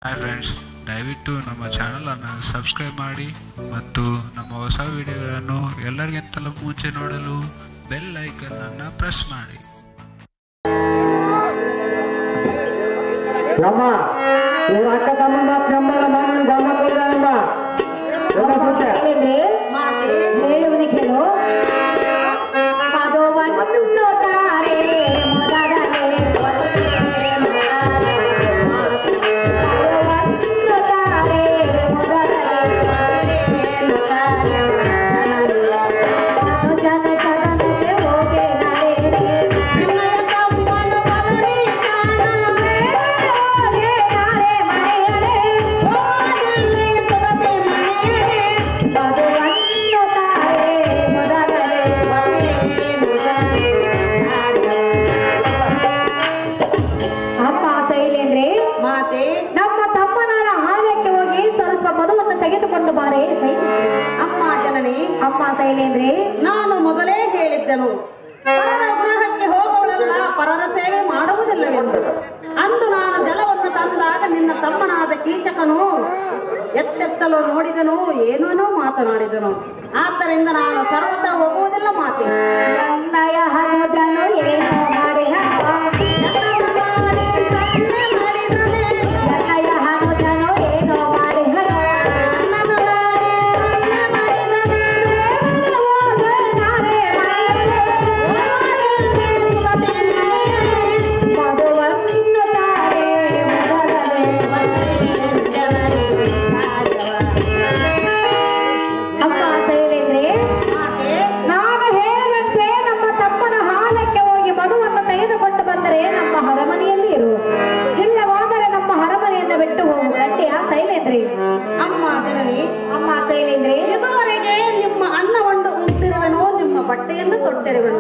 Hi friends, ದಯವಿಟ್ಟು ನಮ್ಮ ಚಾನಲನ್ನು ಸಬ್ಸ್ಕ್ರೈಬ್ ಮಾಡಿ ಮತ್ತು ನಮ್ಮ ಹೊಸ ವಿಡಿಯೋಗಳನ್ನು ಎಲ್ಲರಿಗಿಂತಲೂ ಮುಂಚೆ ನೋಡಲು ಬೆಲ್ ಐಕನ್ ಅನ್ನು ಪ್ರೆಸ್ ಮಾಡಿ. ಅಕ್ಕ ತಮ್ಮ ಹೇಳುವನಿಗೆನು ಅದು ತಾರೆ ನಾನು ಮೊದಲೇ ಹೇಳಿದ್ದೆನು, ಪರರ ಗೃಹಕ್ಕೆ ಹೋಗುವಳೆಲ್ಲ ಪರರ ಸೇವೆ ಮಾಡುವುದಿಲ್ಲವೆಂದು. ಅಂದು ನಾನು ಜಲವನ್ನು ತಂದಾಗ ನಿನ್ನ ತಮ್ಮನಾದ ಕೀಚಕನು ಎತ್ತೆತ್ತಲು ನೋಡಿದನು, ಏನೇನೋ ಮಾತನಾಡಿದನು. ಆದ್ದರಿಂದ ನಾನು ಸರ್ವತ ಹೋಗುವುದಿಲ್ಲ. ಮಾತೆ ಬಟ್ಟೆಯನ್ನು ತೊಟ್ಟಿರುವೆನು.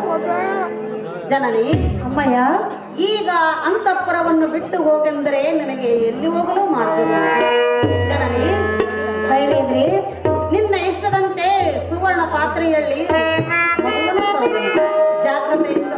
ಜನನಿ ಅಮ್ಮಯ್ಯ, ಈಗ ಅಂತಃಪುರವನ್ನು ಬಿಟ್ಟು ಹೋಗೆಂದರೆ ನನಗೆ ಎಲ್ಲಿ ಹೋಗಲು ಮಾರ್ಗವಿಲ್ಲ. ಜನನಿ ನಿನ್ನ ಇಷ್ಟದಂತೆ ಸುವರ್ಣ ಪಾತ್ರೆಯಲ್ಲಿ ಮಗುವನ್ನು ತರುವೆನು. ಜಾಗ್ರತೆಯಿಂದ